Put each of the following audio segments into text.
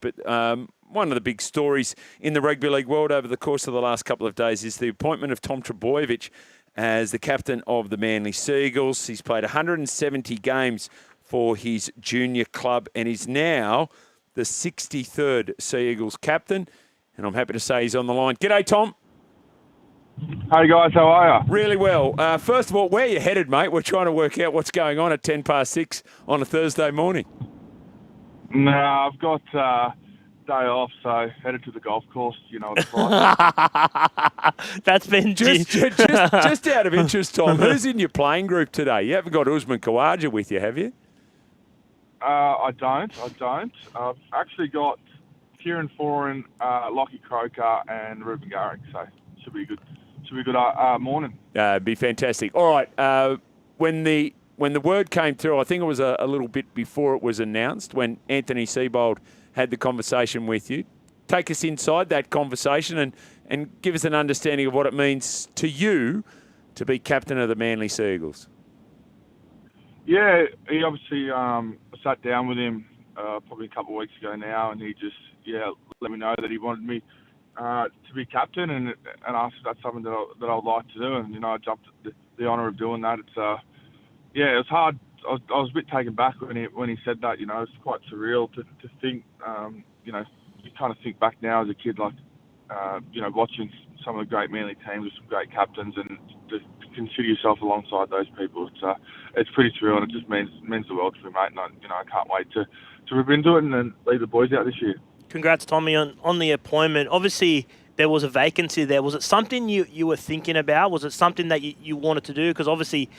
But one of the big stories in the rugby league world over the course of the last couple of days is the appointment of Tom Trbojevic as the captain of the Manly Seagulls. He's played 170 games for his junior club and is now the 63rd Seagulls captain. And I'm happy to say he's on the line. G'day, Tom. Hey guys, how are you? Really well. First of all, where are you headed, mate? We're trying to work out what's going on at 6:10 on a Thursday morning. No, I've got day off, so headed to the golf course. You know what it's like. That's been just out of interest, Tom. Who's in your playing group today? You haven't got Usman Khawaja with you, have you? I don't. I've actually got Kieran Foran, Lockie Croker, and Ruben Garrick. So should be good. Should be a good morning. Be fantastic. All right. When the word came through, I think it was a little bit before it was announced, when Anthony Seibold had the conversation with you. Take us inside that conversation and give us an understanding of what it means to you to be captain of the Manly Seagulls. Yeah, he obviously sat down with him probably a couple of weeks ago now, and he just let me know that he wanted me to be captain, and asked if that's something that I would like to do, and I jumped at the honour of doing that. It's it was hard. I was a bit taken back when he said that. It's quite surreal to think. You kind of think back now as a kid, like watching some of the great Manly teams with some great captains, and to consider yourself alongside those people. It's pretty surreal, and it just means the world to me, mate. And I can't wait to rip into it and then lead the boys out this year. Congrats, Tommy, on the appointment. Obviously, there was a vacancy there. Was it something you were thinking about? Was it something that you wanted to do? Because obviously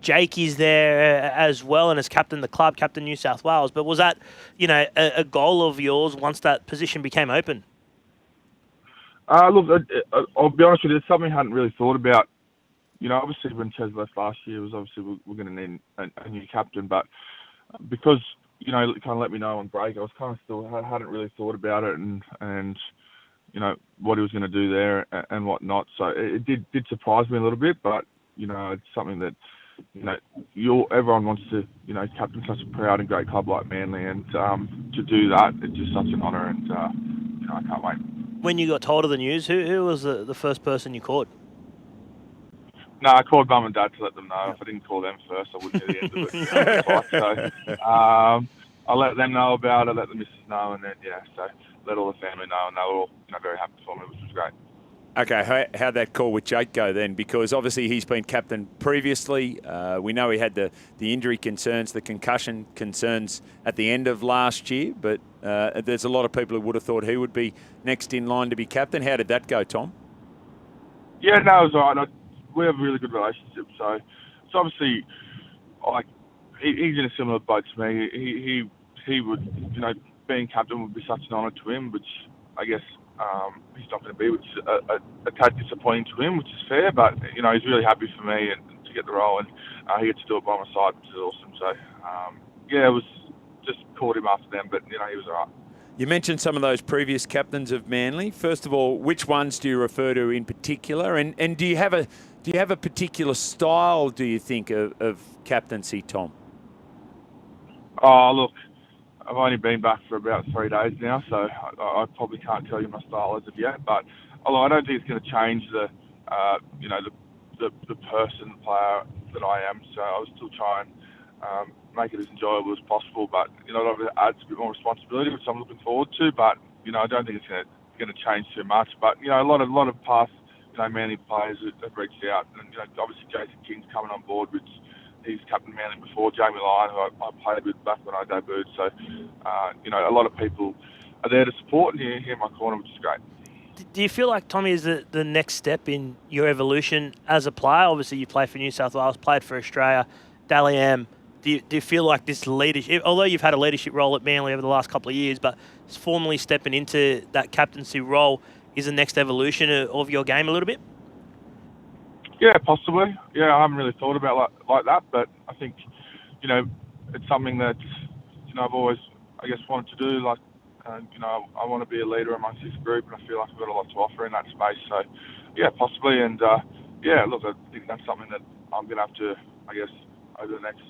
Jake is there as well and has captained the club, captain New South Wales. But was that, a goal of yours once that position became open? Look, I'll be honest with you, it's something I hadn't really thought about. Obviously when Ches left last year, it was obviously we're going to need a new captain. But because, it kind of let me know on break, I was kind of I hadn't really thought about it and what he was going to do there and whatnot. So it did surprise me a little bit, but, it's something that, everyone wants to, captain such a proud and great club like Manly, and to do that, it's just such an honour, and I can't wait. When you got told of the news, who was the first person you called? No, I called Mum and Dad to let them know. If I didn't call them first, I wouldn't hear the end of it. So I let them know about it, let the missus know, and then, so let all the family know, and they were all very happy for me, which was great. Okay, how'd that call with Jake go then? Because obviously he's been captain previously. We know he had the injury concerns, the concussion concerns at the end of last year, but there's a lot of people who would have thought he would be next in line to be captain. How did that go, Tom? Yeah, no, it was all right. We have a really good relationship, so it's obviously, he's in a similar boat to me. He would, being captain would be such an honour to him, which I guess he's not going to be, which is a tad disappointing to him, which is fair, but, he's really happy for me and to get the role, and he gets to do it by my side, which is awesome. So, it was just called him after them, but, he was all right. You mentioned some of those previous captains of Manly. First of all, which ones do you refer to in particular, and do you have a particular style, do you think, of captaincy, Tom? Oh, look, I've only been back for about 3 days now, so I probably can't tell you my style as of yet. But although I don't think it's going to change the person, the player that I am, so I'll still try and make it as enjoyable as possible. But it adds a bit more responsibility, which I'm looking forward to. But I don't think it's going to change too much. But a lot of past Manly players have reached out, and obviously Jason King's coming on board, which he's captain Manly before. Jamie Lyon, who I played with back when I debuted. So a lot of people are there to support, and you're here in my corner, which is great. Do you feel like, Tommy, is the next step in your evolution as a player? Obviously, you played for New South Wales, played for Australia, Dally M. Do you feel like this leadership, although you've had a leadership role at Manly over the last couple of years, but formally stepping into that captaincy role is the next evolution of your game a little bit? Yeah, possibly. Yeah, I haven't really thought about like that, but I think, it's something that, I've always, I guess, wanted to do. Like, I want to be a leader amongst this group, and I feel like I've got a lot to offer in that space. So, yeah, possibly. And, look, I think that's something that I'm going to have to, I guess, over the next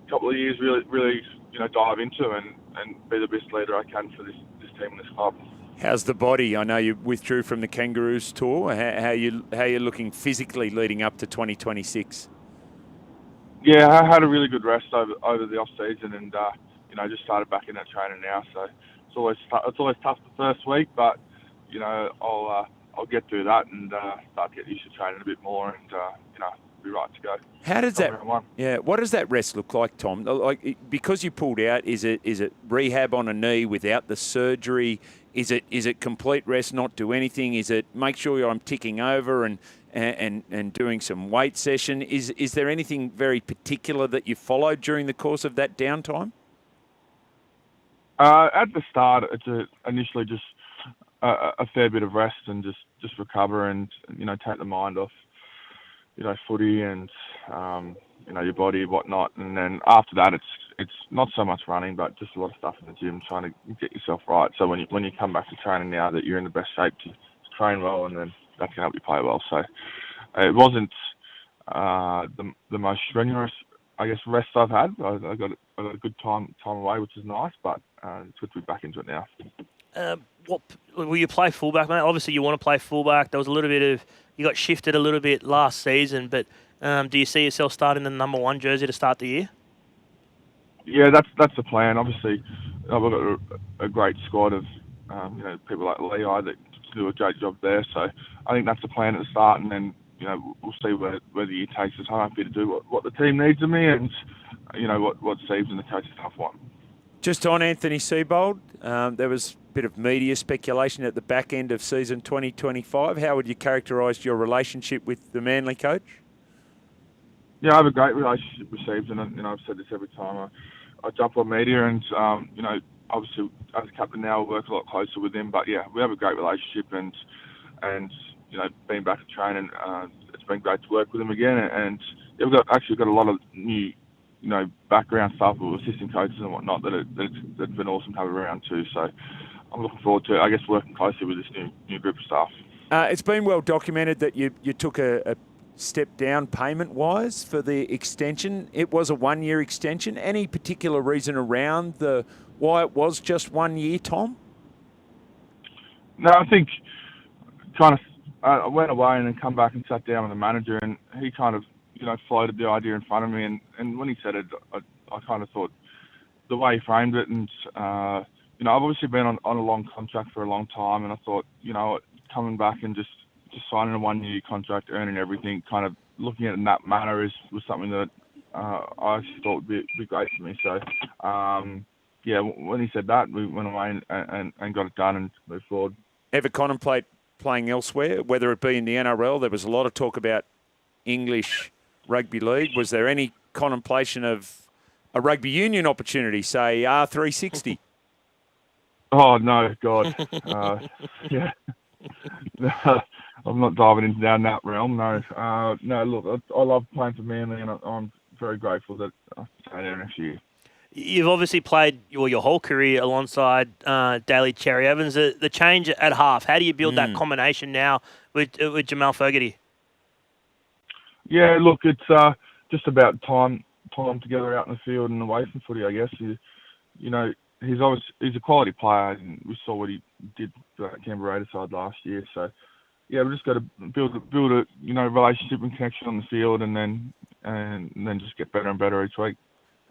couple of years really, dive into. And be the best leader I can for this team and this club. How's the body? I know you withdrew from the Kangaroos tour. How you looking physically leading up to 2026? Yeah, I had a really good rest over the off season, and just started back in that training now. So it's always tough the first week, but I'll get through that and start to get used to training a bit more, and be right to go. How does that? Yeah, what does that rest look like, Tom? Like, because you pulled out, is it rehab on a knee without the surgery? Is it complete rest, not do anything? Is it make sure I'm ticking over and doing some weight session? Is there anything very particular that you followed during the course of that downtime? At the start, it's initially just a fair bit of rest and just recover and take the mind off footy and your body, whatnot. And then after that, it's not so much running, but just a lot of stuff in the gym, trying to get yourself right. So when you come back to training now, that you're in the best shape to train well, and then that can help you play well. So it wasn't the most strenuous, I guess, rest I've had. I got a good time away, which is nice, but it's good to be back into it now. What will you play fullback, mate? Obviously, you want to play fullback. There was a little bit of you got shifted a little bit last season, but do you see yourself starting the number 1 jersey to start the year? Yeah, that's the plan. Obviously, we've got a great squad of people like Lehigh that do a great job there. So I think that's the plan at the start, and then we'll see where the year takes us. I'm happy to do what the team needs of me, and what Steve's and the coaching staff want. Just on Anthony Seibold, there was a bit of media speculation at the back end of season 2025. How would you characterise your relationship with the Manly coach? Yeah, I have a great relationship with Steve, and I've said this every time I jump on media, and obviously as a captain now, I work a lot closer with him. But yeah, we have a great relationship, and being back at training, it's been great to work with him again. And yeah, we've got a lot of new background stuff with assistant coaches and whatnot that's been awesome to have around too. So I'm looking forward to, I guess, working closely with this new group of staff. It's been well documented that you took a step down payment-wise for the extension. It was a 1-year extension. Any particular reason around why it was just 1 year, Tom? No, I think I went away and then come back and sat down with the manager, and he kind of floated the idea in front of me, and when he said it, I kind of thought the way he framed it, and I've obviously been on a long contract for a long time, and I thought coming back and just signing a 1-year contract, earning everything, kind of looking at it in that manner was something that I actually thought would be great for me. So when he said that, we went away and got it done and moved forward. Ever contemplate playing elsewhere, whether it be in the NRL? There was a lot of talk about English rugby league. Was there any contemplation of a rugby union opportunity, say R360? Oh no, God, yeah. I'm not diving down that realm. No, Look, I love playing for Manly, and I'm very grateful that I stay there next year. You've obviously played your whole career alongside Daly Cherry Evans. The change at half, how do you build that combination now with Jamal Fogarty? Yeah, look, it's just about time together out in the field and away from footy, I guess. He's a quality player, and we saw what he did for that Canberra Raiders side last year. So, yeah, we've just got to build a relationship and connection on the field, and then just get better and better each week.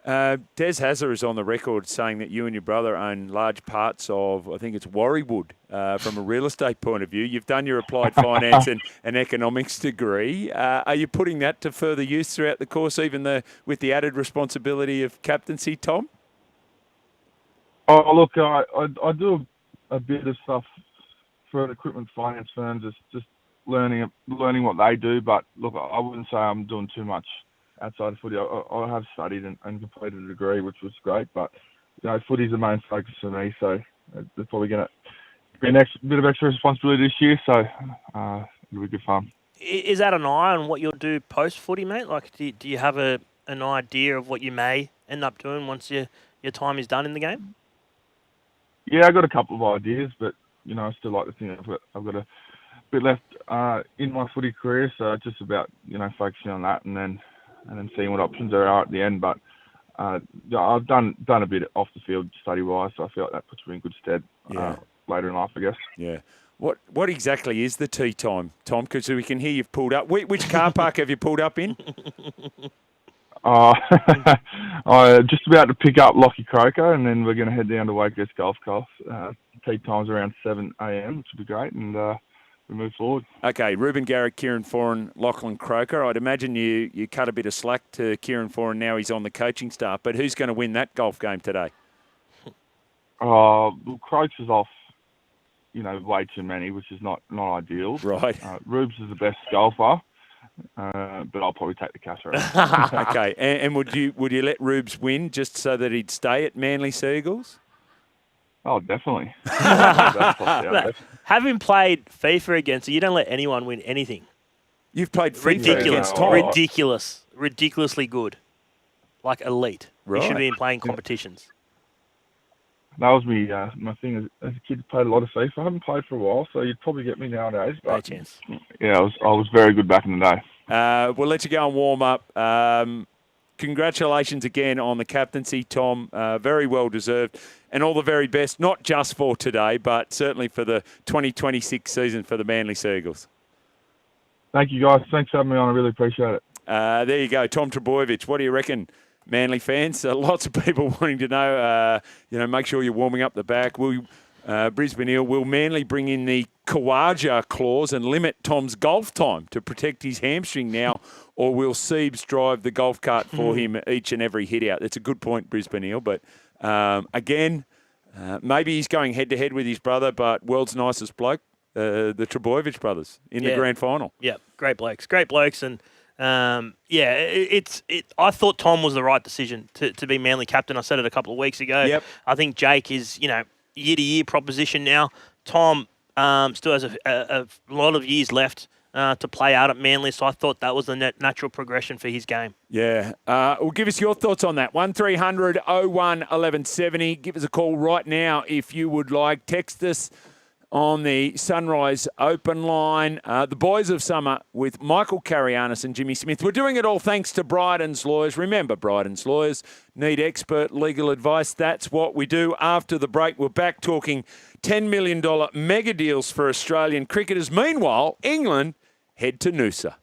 Des Hazard is on the record saying that you and your brother own large parts of, I think it's Warriewood, from a real estate point of view. You've done your applied finance and economics degree. Are you putting that to further use throughout the course, even with the added responsibility of captaincy, Tom? Oh, look, I do a bit of stuff for equipment finance firms, just learning what they do. But look, I wouldn't say I'm doing too much outside of footy. I have studied and completed a degree, which was great. But footy's the main focus for me, so there's probably going to be a bit of extra responsibility this year. So it'll be good fun. Is that an eye on what you'll do post footy, mate? Like, do you have an idea of what you may end up doing once your time is done in the game? Yeah, I got a couple of ideas, but I still like to think I've got a bit left in my footy career, so it's just about focusing on that and then seeing what options there are at the end. But I've done a bit off the field study wise, so I feel like that puts me in good stead later in life, I guess. Yeah. What exactly is the tea time, Tom? Because we can hear you've pulled up. Which car park have you pulled up in? I'm just about to pick up Lockie Croker, and then we're going to head down to Wakehurst Golf Course. Tea time's around 7 a.m, which would be great, and we move forward. Okay, Ruben Garrick, Kieran Foran, Lachlan Croker. I'd imagine you cut a bit of slack to Kieran Foran now he's on the coaching staff, but who's going to win that golf game today? Well, Croker's off, way too many, which is not ideal. Right. Rubes is the best golfer, but I'll probably take the cash around. Okay, and would you let Rubes win just so that he'd stay at Manly Seagulls? Oh, definitely. Definitely. Having played FIFA against, so you don't let anyone win anything. You've played FIFA against Tom. Ridiculously good, like elite. Right. You should be in playing competitions. That was my thing as a kid. Played a lot of FIFA. I haven't played for a while, so you'd probably get me nowadays. But No chance. Yeah, I was very good back in the day. We'll let you go and warm up. Congratulations again on the captaincy, Tom. Very well deserved. And all the very best, not just for today, but certainly for the 2026 season for the Manly Seagulls. Thank you, guys. Thanks for having me on. I really appreciate it. There you go, Tom Trbojevic. What do you reckon, Manly fans? Lots of people wanting to know, make sure you're warming up the back. Brisbane Eel, will Manly bring in the Kawaja clause and limit Tom's golf time to protect his hamstring now, or will Siebes drive the golf cart for him each and every hit out? That's a good point, Brisbane Eel, but again, maybe he's going head-to-head with his brother, but world's nicest bloke, the Trbojevic brothers, in the grand final. Yeah, great blokes. And, I thought Tom was the right decision to be Manly captain. I said it a couple of weeks ago. Yep. I think Jake is, year-to-year proposition now. Tom still has a lot of years left to play out at Manly, so I thought that was the natural progression for his game. Yeah. Well, give us your thoughts on that. 1300 01 1170. Give us a call right now if you would like. Text us on the Sunrise Open line. The Boys of Summer with Michael Carianis and Jimmy Smith. We're doing it all thanks to Bryden's Lawyers. Remember, Bryden's Lawyers need expert legal advice. That's what we do. After the break, we're back talking $10 million mega deals for Australian cricketers. Meanwhile, England head to Noosa.